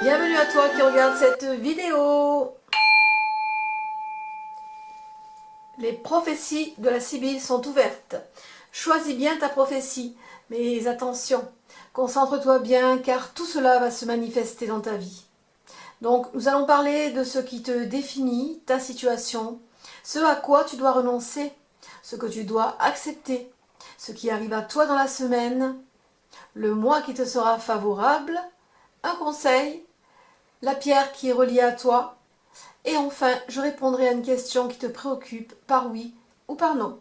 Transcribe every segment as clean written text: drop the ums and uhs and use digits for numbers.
Bienvenue à toi qui regarde cette vidéo. Les prophéties de la Sibylle sont ouvertes. Choisis bien ta prophétie, mais attention, concentre-toi bien car tout cela va se manifester dans ta vie. Donc nous allons parler de ce qui te définit, ta situation, ce à quoi tu dois renoncer, ce que tu dois accepter, ce qui arrive à toi dans la semaine, le mois qui te sera favorable, un conseil, la pierre qui est reliée à toi, et enfin je répondrai à une question qui te préoccupe par oui ou par non.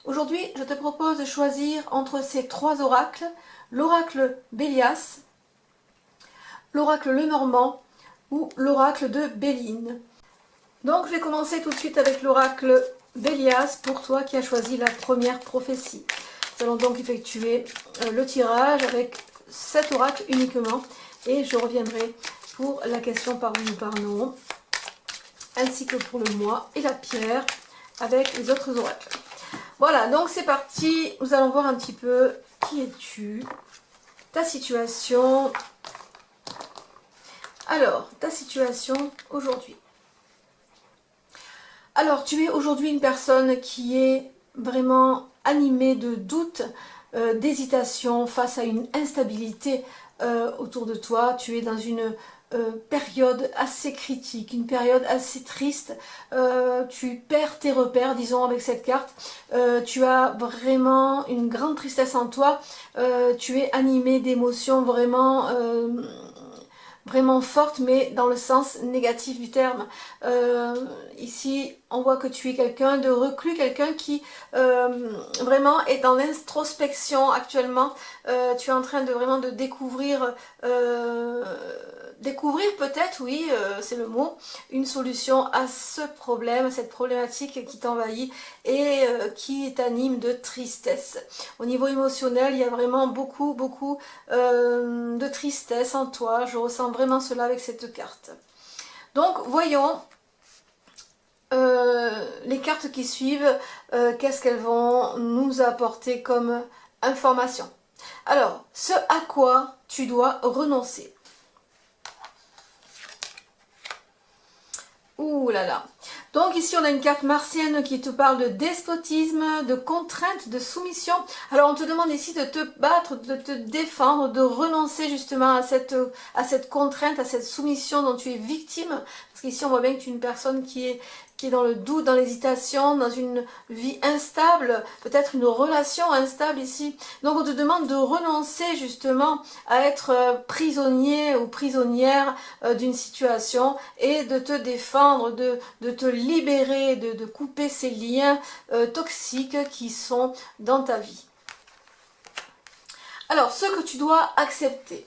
Aujourd'hui, je te propose de choisir entre ces trois oracles, l'oracle Bélias, l'oracle Lenormand ou l'oracle de Béline. Donc je vais commencer tout de suite avec l'oracle Bélias pour toi qui as choisi la première prophétie. Nous allons donc effectuer le tirage avec cet oracle uniquement et je reviendrai pour la question par oui ou par non, ainsi que pour le mois et la pierre avec les autres oracles. Voilà, donc c'est parti, nous allons voir un petit peu qui es-tu, ta situation. Alors, ta situation aujourd'hui. Alors, tu es aujourd'hui une personne qui est vraiment animée de doutes, d'hésitation face à une instabilité autour de toi. Tu es dans une période assez critique, une période assez triste. Tu perds tes repères, disons, avec cette carte. Tu as vraiment une grande tristesse en toi. Tu es animé d'émotions vraiment vraiment forte, mais dans le sens négatif du terme. Ici, on voit que tu es quelqu'un de reclus, quelqu'un qui vraiment est dans l'introspection actuellement. Tu es en train de vraiment de découvrir, découvrir peut-être, oui, c'est le mot, une solution à ce problème, à cette problématique qui t'envahit et qui t'anime de tristesse. Au niveau émotionnel, il y a vraiment beaucoup de tristesse en toi. Je ressens vraiment cela avec cette carte. Donc voyons les cartes qui suivent, qu'est-ce qu'elles vont nous apporter comme information. Alors, ce à quoi tu dois renoncer. Ouh là là. Donc ici on a une carte martienne qui te parle de despotisme, de contrainte, de soumission. Alors on te demande ici de te battre, de te défendre, de renoncer justement à cette contrainte, à cette soumission dont tu es victime. Parce qu'ici on voit bien que tu es une personne qui est dans le doute, dans l'hésitation, dans une vie instable, peut-être une relation instable ici. Donc on te demande de renoncer justement à être prisonnier ou prisonnière d'une situation et de te défendre, de te libérer, de couper ces liens toxiques qui sont dans ta vie. Alors, ce que tu dois accepter.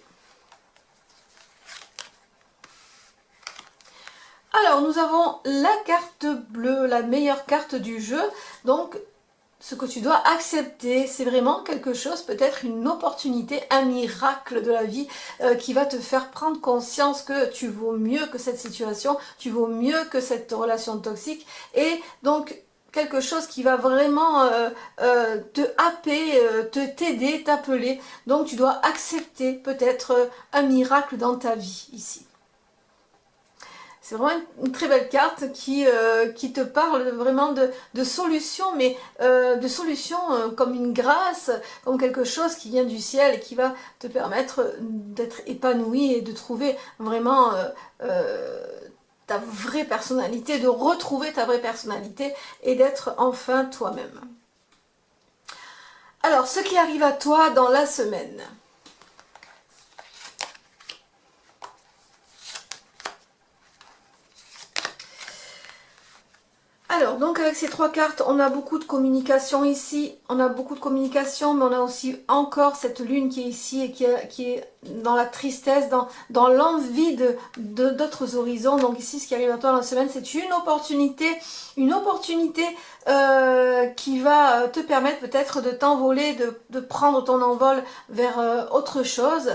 Alors, nous avons la carte bleue, la meilleure carte du jeu. Donc, ce que tu dois accepter, c'est vraiment quelque chose, peut-être une opportunité, un miracle de la vie qui va te faire prendre conscience que tu vaux mieux que cette situation, tu vaux mieux que cette relation toxique. Et donc, quelque chose qui va vraiment te happer, t'aider, t'appeler. Donc, tu dois accepter peut-être un miracle dans ta vie ici. C'est vraiment une très belle carte qui te parle vraiment de solutions, mais de solutions comme une grâce, comme quelque chose qui vient du ciel et qui va te permettre d'être épanoui et de trouver vraiment ta vraie personnalité, de retrouver ta vraie personnalité et d'être enfin toi-même. Alors, ce qui arrive à toi dans la semaine. Alors, donc avec ces trois cartes, on a beaucoup de communication ici, on a beaucoup de communication, mais on a aussi encore cette lune qui est ici et qui est dans la tristesse, dans l'envie d'autres horizons. Donc ici, ce qui arrive à toi dans la semaine, c'est une opportunité qui va te permettre peut-être de t'envoler, de prendre ton envol vers autre chose.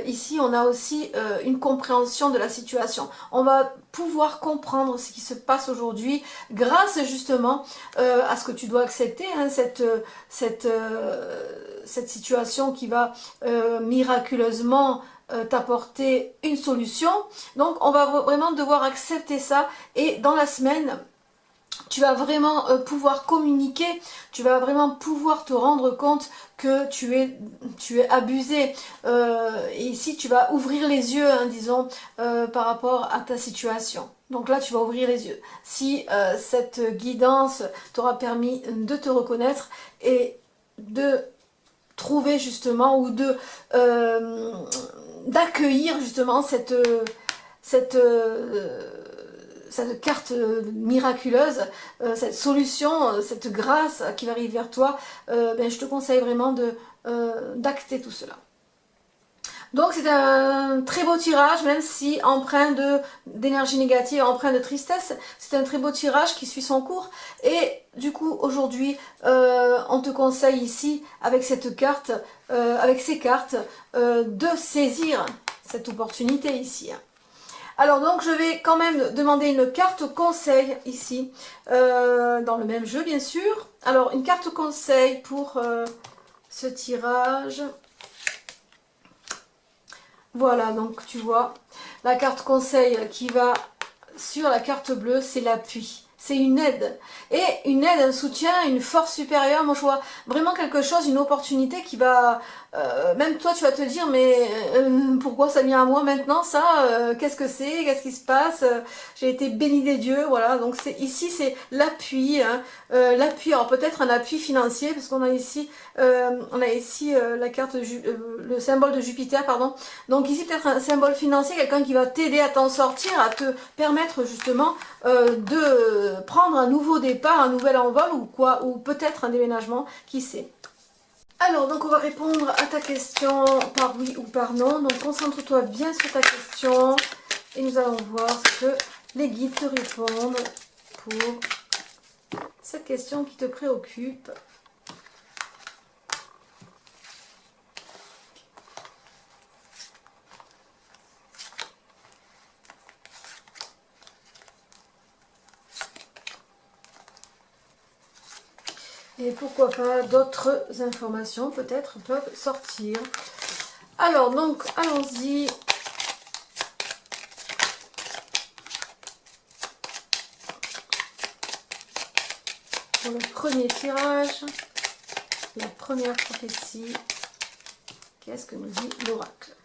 Ici, on a aussi une compréhension de la situation. On va pouvoir comprendre ce qui se passe aujourd'hui grâce justement à ce que tu dois accepter, hein, cette situation qui va miraculeusement t'apporter une solution. Donc on va vraiment devoir accepter ça, et dans la semaine tu vas vraiment pouvoir communiquer, tu vas vraiment pouvoir te rendre compte que tu es abusé. Et ici, tu vas ouvrir les yeux, hein, disons, par rapport à ta situation. Donc là, tu vas ouvrir les yeux. Si cette guidance t'aura permis de te reconnaître et de trouver justement, ou de d'accueillir justement cette carte miraculeuse, cette solution, cette grâce qui va arriver vers toi, ben, je te conseille vraiment d'acter tout cela. Donc c'est un très beau tirage, même si empreint d'énergie négative, empreint de tristesse. C'est un très beau tirage qui suit son cours. Et du coup, aujourd'hui, on te conseille ici, avec cette carte, avec ces cartes, de saisir cette opportunité ici. Alors donc je vais quand même demander une carte conseil ici, dans le même jeu bien sûr. Alors une carte conseil pour ce tirage. Voilà, donc tu vois, la carte conseil qui va sur la carte bleue, c'est l'appui. C'est une aide. Et une aide, un soutien, une force supérieure. Moi je vois vraiment quelque chose, une opportunité qui va... même toi tu vas te dire, mais pourquoi ça vient à moi maintenant ça, qu'est-ce que c'est, qu'est-ce qui se passe, j'ai été bénie des dieux, voilà. Donc ici c'est l'appui, hein, l'appui, alors peut-être un appui financier, parce qu'on a ici, la carte, le symbole de Jupiter, pardon. Donc ici peut-être un symbole financier, quelqu'un qui va t'aider à t'en sortir, à te permettre justement de prendre un nouveau départ, un nouvel envol, ou quoi, ou peut-être un déménagement, qui sait. Alors, donc on va répondre à ta question par oui ou par non. Donc concentre-toi bien sur ta question et nous allons voir ce que les guides te répondent pour cette question qui te préoccupe. Et pourquoi pas d'autres informations peut-être peuvent sortir. Alors donc allons-y. Pour le premier tirage, la première prophétie, qu'est-ce que nous dit l'oracle?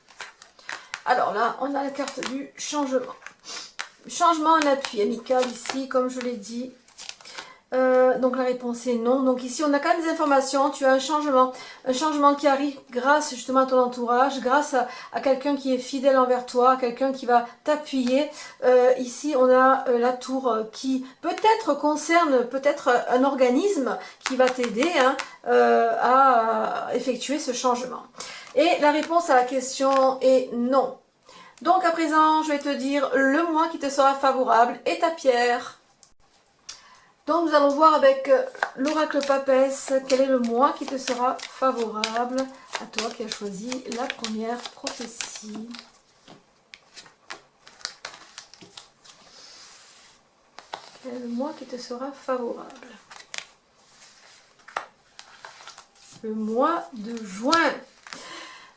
Alors là, on a la carte du changement. Changement en appui amical ici, comme je l'ai dit. Donc la réponse est non. Donc ici on a quand même des informations, tu as un changement qui arrive grâce justement à ton entourage, grâce à quelqu'un qui est fidèle envers toi, quelqu'un qui va t'appuyer. Ici on a la tour qui peut-être concerne peut-être un organisme qui va t'aider, hein, à effectuer ce changement. Et la réponse à la question est non. Donc à présent je vais te dire le mois qui te sera favorable et ta pierre. Donc nous allons voir avec l'oracle papesse quel est le mois qui te sera favorable à toi qui as choisi la première prophétie. Quel est le mois qui te sera favorable? Le mois de juin.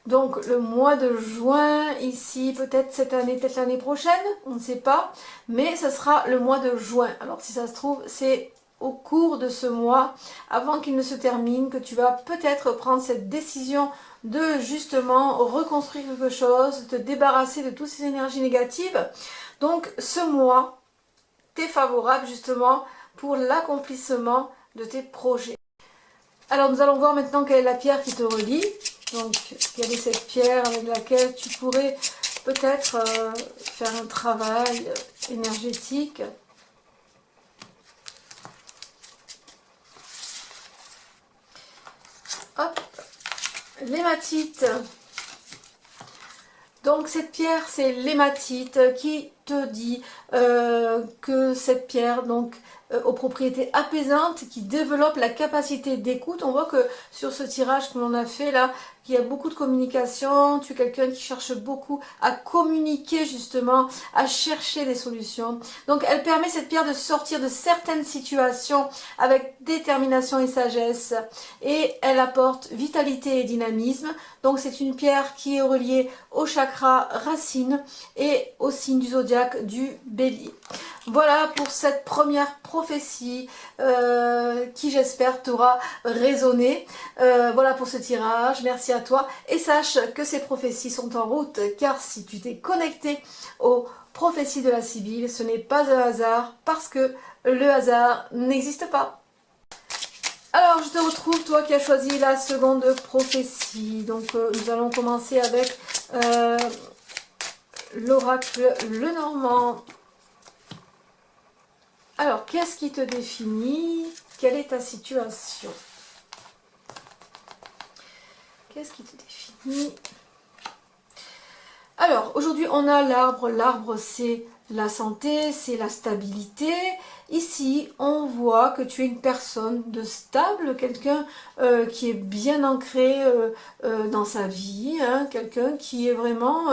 Donc le mois de juin ici, peut-être cette année, peut-être l'année prochaine, on ne sait pas, mais ce sera le mois de juin. Alors si ça se trouve, c'est au cours de ce mois, avant qu'il ne se termine, que tu vas peut-être prendre cette décision de justement reconstruire quelque chose, te débarrasser de toutes ces énergies négatives. Donc ce mois t'est favorable justement pour l'accomplissement de tes projets. Alors nous allons voir maintenant quelle est la pierre qui te relie. Donc, quelle est cette pierre avec laquelle tu pourrais peut-être faire un travail énergétique. Hop, l'hématite. Donc cette pierre, c'est l'hématite qui te dit que cette pierre donc aux propriétés apaisantes, qui développe la capacité d'écoute. On voit que sur ce tirage que l'on a fait là, qu'il y a beaucoup de communication, tu es quelqu'un qui cherche beaucoup à communiquer justement, à chercher des solutions. Donc elle permet cette pierre de sortir de certaines situations avec détermination et sagesse, et elle apporte vitalité et dynamisme. Donc c'est une pierre qui est reliée au chakra racine et au signe du zodiaque du Bélier. Voilà pour cette première prophétie qui j'espère t'aura résonné. Voilà pour ce tirage, merci à toi et sache que ces prophéties sont en route, car si tu t'es connecté aux prophéties de la Sibylle, ce n'est pas un hasard, parce que le hasard n'existe pas. Alors je te retrouve, toi qui as choisi la seconde prophétie. Donc nous allons commencer avec l'oracle Lenormand. Alors, qu'est-ce qui te définit? Quelle est ta situation? Qu'est-ce qui te définit? Alors, aujourd'hui, on a l'arbre. L'arbre, c'est la santé, c'est la stabilité. Ici, on voit que tu es une personne de stable, quelqu'un qui est bien ancré dans sa vie, hein, quelqu'un qui est vraiment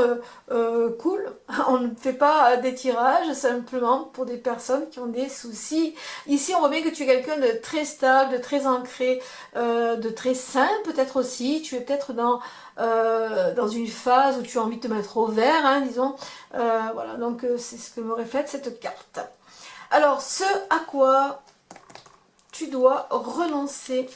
cool. On ne fait pas des tirages simplement pour des personnes qui ont des soucis. Ici, on voit bien que tu es quelqu'un de très stable, de très ancré, de très sain peut-être aussi. Tu es peut-être dans une phase où tu as envie de te mettre au vert, hein, disons. Voilà, donc c'est ce que me reflète cette carte. Alors, ce à quoi tu dois renoncer.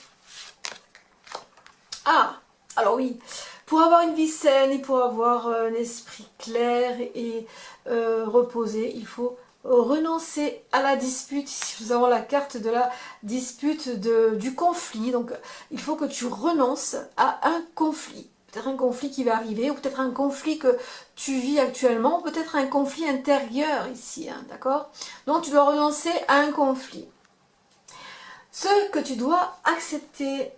Ah, alors oui, pour avoir une vie saine et pour avoir un esprit clair et reposé, il faut renoncer à la dispute. Ici, nous avons la carte de la dispute, du conflit. Donc, il faut que tu renonces à un conflit. Peut-être un conflit qui va arriver, ou peut-être un conflit que tu vis actuellement, ou peut-être un conflit intérieur ici, hein, d'accord? Donc tu dois renoncer à un conflit. Ce que tu dois accepter.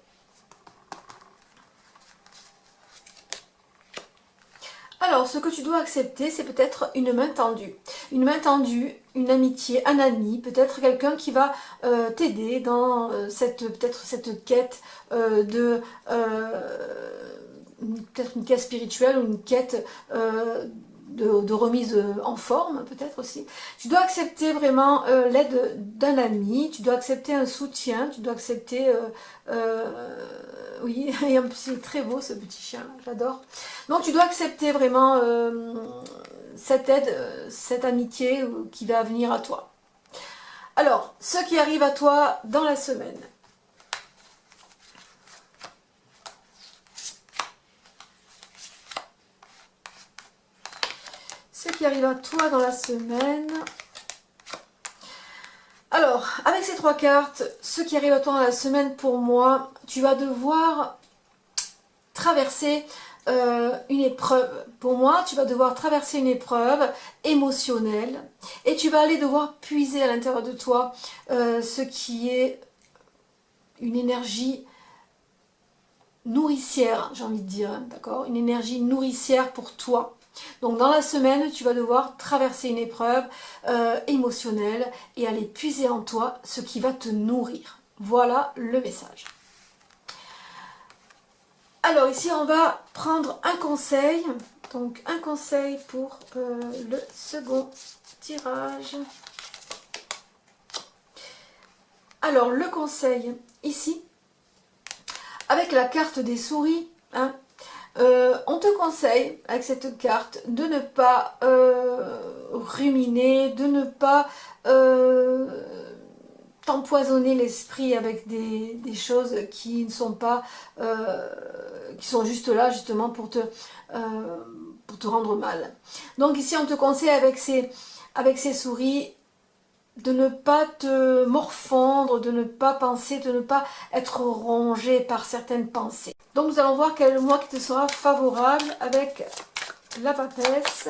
Alors, ce que tu dois accepter, c'est peut-être une main tendue. Une main tendue, une amitié, un ami, peut-être quelqu'un qui va t'aider dans peut-être cette quête de... peut-être une quête spirituelle ou une quête de remise en forme, peut-être aussi. Tu dois accepter vraiment l'aide d'un ami, tu dois accepter un soutien, tu dois accepter... oui, et en plus il est très beau ce petit chien, j'adore. Donc tu dois accepter vraiment cette aide, cette amitié qui va venir à toi. Alors, ce qui arrive à toi dans la semaine. Ce qui arrive à toi dans la semaine. Alors, avec ces trois cartes, ce qui arrive à toi dans la semaine, pour moi, tu vas devoir traverser une épreuve. Pour moi, tu vas devoir traverser une épreuve émotionnelle et tu vas aller devoir puiser à l'intérieur de toi ce qui est une énergie nourricière, j'ai envie de dire, hein, d'accord? Une énergie nourricière pour toi. Donc dans la semaine, tu vas devoir traverser une épreuve émotionnelle et aller puiser en toi ce qui va te nourrir. Voilà le message. Alors ici, on va prendre un conseil. Donc un conseil pour le second tirage. Alors le conseil ici, avec la carte des souris, hein, on te conseille avec cette carte de ne pas ruminer, de ne pas t'empoisonner l'esprit avec des choses qui ne sont pas, qui sont juste là justement pour te rendre mal. Donc ici on te conseille avec ces souris de ne pas te morfondre, de ne pas penser, de ne pas être rongé par certaines pensées. Donc nous allons voir quel est le mois qui te sera favorable avec la papesse.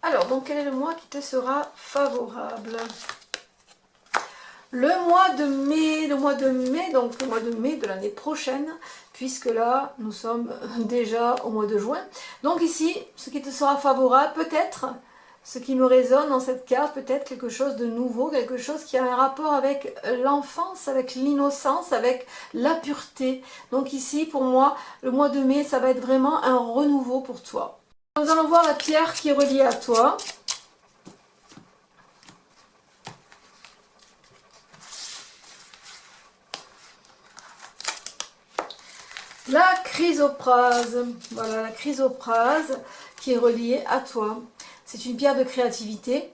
Alors, donc quel est le mois qui te sera favorable? le mois de mai, donc le mois de mai de l'année prochaine, puisque là, nous sommes déjà au mois de juin. Donc ici, ce qui te sera favorable, peut-être, ce qui me résonne dans cette carte, peut-être quelque chose de nouveau, quelque chose qui a un rapport avec l'enfance, avec l'innocence, avec la pureté. Donc ici, pour moi, le mois de mai, ça va être vraiment un renouveau pour toi. Nous allons voir la pierre qui est reliée à toi. La chrysoprase, voilà la chrysoprase qui est reliée à toi. C'est une pierre de créativité.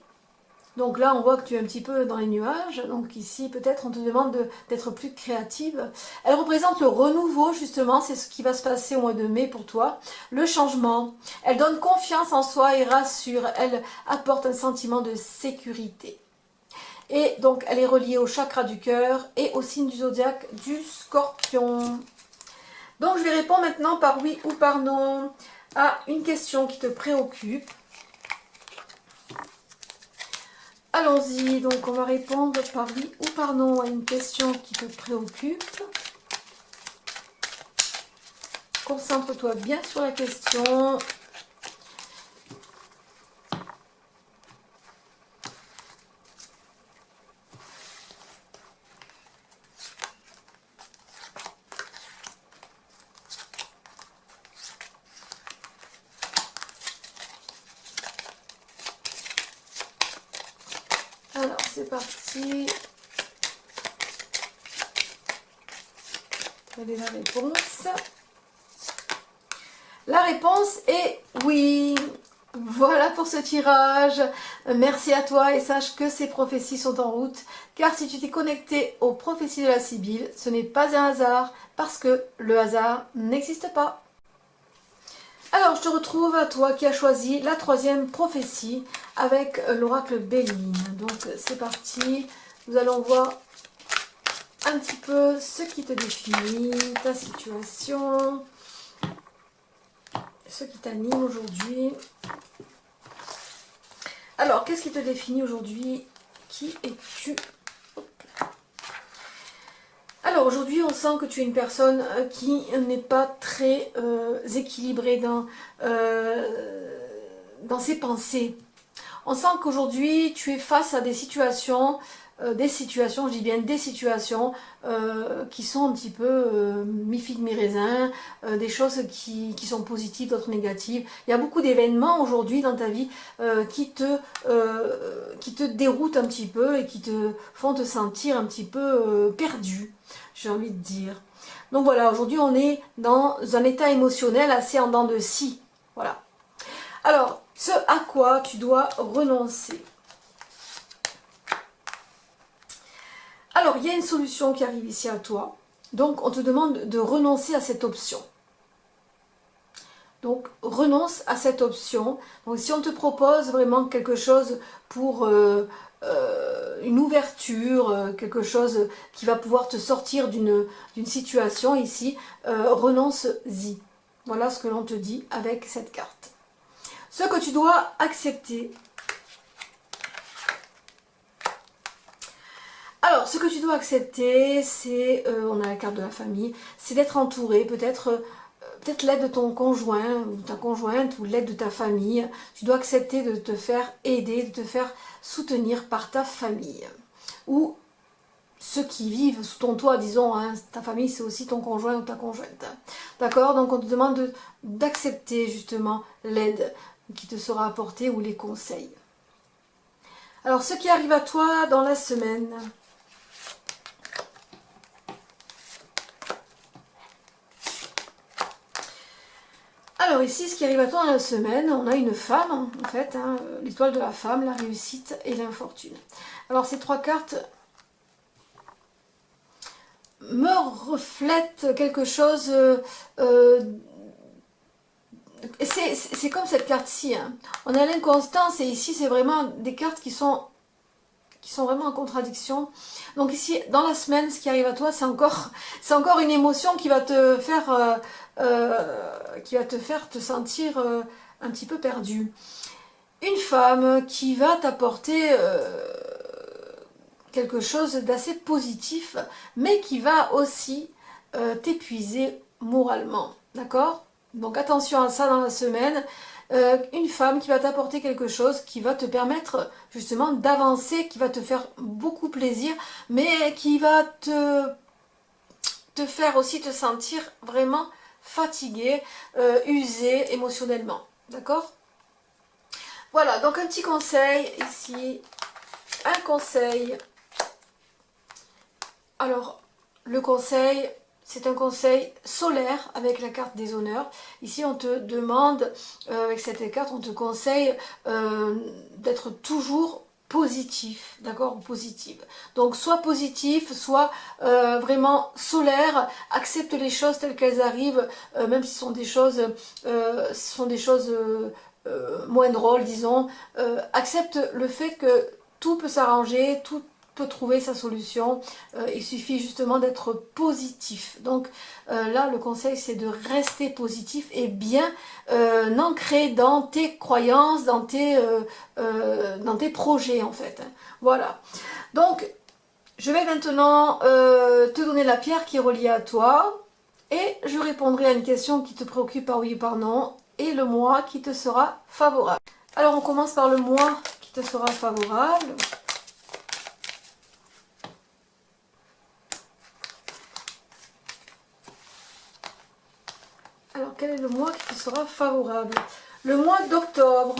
Donc là, on voit que tu es un petit peu dans les nuages. Donc ici, peut-être, on te demande d'être plus créative. Elle représente le renouveau, justement. C'est ce qui va se passer au mois de mai pour toi. Le changement. Elle donne confiance en soi et rassure. Elle apporte un sentiment de sécurité. Et donc, elle est reliée au chakra du cœur et au signe du zodiaque du Scorpion. Donc, je vais répondre maintenant par oui ou par non à une question qui te préoccupe. Allons-y, donc on va répondre par oui ou par non à une question qui te préoccupe. Concentre-toi bien sur la question. Alors, c'est parti. Quelle est la réponse? La réponse est oui. Voilà pour ce tirage. Merci à toi et sache que ces prophéties sont en route. Car si tu t'es connecté aux prophéties de la Sibylle, ce n'est pas un hasard parce que le hasard n'existe pas. Alors, je te retrouve à toi qui as choisi la troisième prophétie avec l'oracle Béline. Donc, c'est parti. Nous allons voir un petit peu ce qui te définit, ta situation, ce qui t'anime aujourd'hui. Alors, qu'est-ce qui te définit aujourd'hui? Qui es-tu? Alors aujourd'hui, on sent que tu es une personne qui n'est pas très équilibrée dans ses pensées. On sent qu'aujourd'hui, tu es face à des situations, je dis bien des situations qui sont un petit peu mi-figue, mi-raisin, des choses qui sont positives, d'autres négatives. Il y a beaucoup d'événements aujourd'hui dans ta vie qui te déroutent un petit peu et qui te font te sentir un petit peu perdu, j'ai envie de dire. Donc voilà, aujourd'hui on est dans un état émotionnel assez en dents de scie. Voilà. Alors, ce à quoi tu dois renoncer. Alors, il y a une solution qui arrive ici à toi. Donc, on te demande de renoncer à cette option. Donc, renonce à cette option. Donc, si on te propose vraiment quelque chose pour une ouverture, quelque chose qui va pouvoir te sortir d'une situation ici, renonce-y. Voilà ce que l'on te dit avec cette carte. Ce que tu dois accepter. Alors, ce que tu dois accepter, c'est, on a la carte de la famille, c'est d'être entouré, peut-être l'aide de ton conjoint ou ta conjointe ou l'aide de ta famille. Tu dois accepter de te faire aider, de te faire soutenir par ta famille. Ou ceux qui vivent sous ton toit, disons, hein, ta famille c'est aussi ton conjoint ou ta conjointe. D'accord? Donc on te demande d'accepter justement l'aide qui te sera apportée ou les conseils. Alors ce qui arrive à toi dans la semaine. Alors ici, ce qui arrive à toi dans la semaine, on a une femme, en fait, hein, l'étoile de la femme, la réussite et l'infortune. Alors ces trois cartes me reflètent quelque chose... c'est comme cette carte-ci, hein. On a l'inconstance et ici, c'est vraiment des cartes qui sont vraiment en contradiction. Donc ici, dans la semaine, ce qui arrive à toi, c'est encore une émotion qui va te faire te sentir un petit peu perdu. Une femme qui va t'apporter quelque chose d'assez positif, mais qui va aussi t'épuiser moralement, d'accord? Donc attention à ça dans la semaine. Une femme qui va t'apporter quelque chose qui va te permettre justement d'avancer, qui va te faire beaucoup plaisir, mais qui va te faire aussi te sentir vraiment fatigué, usé émotionnellement, d'accord? Voilà, donc un petit conseil ici, un conseil. Alors, le conseil, c'est un conseil solaire avec la carte des honneurs. Ici, on te demande, avec cette carte, on te conseille d'être toujours positif, d'accord, positive. Donc, soit positif, soit vraiment solaire, accepte les choses telles qu'elles arrivent, même si ce sont des choses moins drôles, disons. Accepte le fait que tout peut s'arranger, tout peut trouver sa solution, il suffit justement d'être positif. Donc là le conseil c'est de rester positif et bien ancré dans tes croyances, dans tes projets en fait. Voilà, donc je vais maintenant te donner la pierre qui est reliée à toi et je répondrai à une question qui te préoccupe par oui ou par non et le mois qui te sera favorable. Alors on commence par le mois qui te sera favorable. Alors, quel est le mois qui te sera favorable? Le mois d'octobre.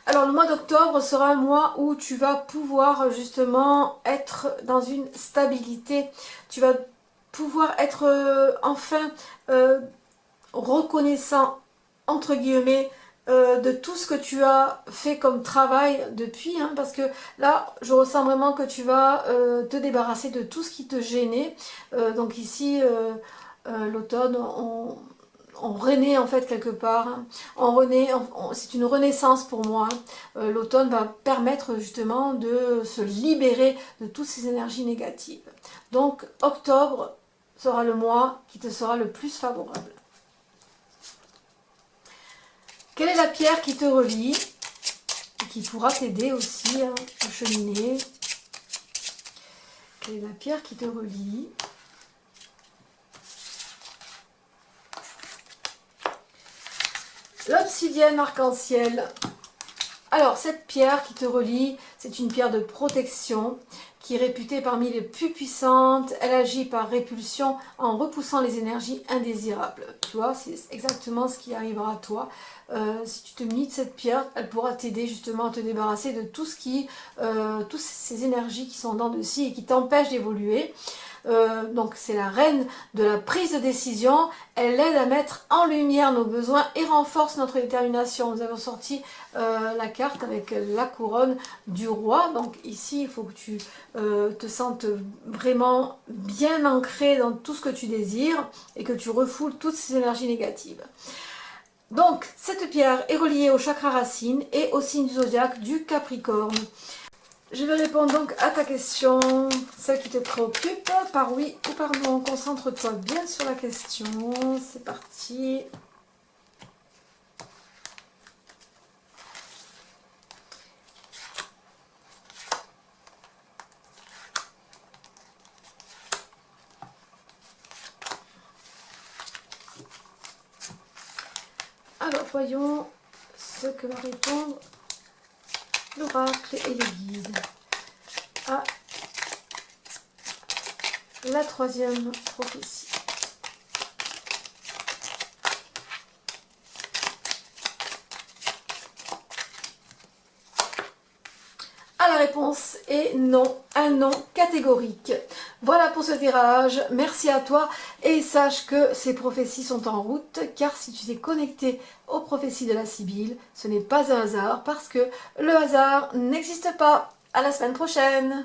Alors, le mois d'octobre sera un mois où tu vas pouvoir justement être dans une stabilité. Tu vas pouvoir être enfin reconnaissant, entre guillemets, de tout ce que tu as fait comme travail depuis, hein, parce que là, je ressens vraiment que tu vas te débarrasser de tout ce qui te gênait. Donc ici... l'automne, on renaît en fait quelque part, hein. C'est une renaissance pour moi, hein. L'automne va permettre justement de se libérer de toutes ces énergies négatives. Donc octobre sera le mois qui te sera le plus favorable. Quelle est la pierre qui te relie et qui pourra t'aider aussi, hein, à cheminer? Quelle est la pierre qui te relie? L'obsidienne arc-en-ciel. Alors, cette pierre qui te relie, c'est une pierre de protection qui est réputée parmi les plus puissantes. Elle agit par répulsion en repoussant les énergies indésirables. Tu vois, c'est exactement ce qui arrivera à toi. Si tu te munis de cette pierre, elle pourra t'aider justement à te débarrasser de tout ce qui, toutes ces énergies qui sont en dents de scie et qui t'empêchent d'évoluer. Donc c'est la reine de la prise de décision, elle aide à mettre en lumière nos besoins et renforce notre détermination. Nous avons sorti la carte avec la couronne du roi, donc ici il faut que tu te sentes vraiment bien ancré dans tout ce que tu désires et que tu refoules toutes ces énergies négatives. Donc cette pierre est reliée au chakra racine et au signe du zodiaque du Capricorne. Je vais répondre donc à ta question, celle qui te préoccupe, par oui ou par non. Concentre-toi bien sur la question, c'est parti. Alors voyons ce que va répondre l'oracle et les guides à la troisième prophétie. Ah, la réponse est non, un non catégorique. Voilà pour ce tirage, merci à toi et sache que ces prophéties sont en route car si tu t'es connecté aux prophéties de la Sibylle, ce n'est pas un hasard parce que le hasard n'existe pas. À la semaine prochaine.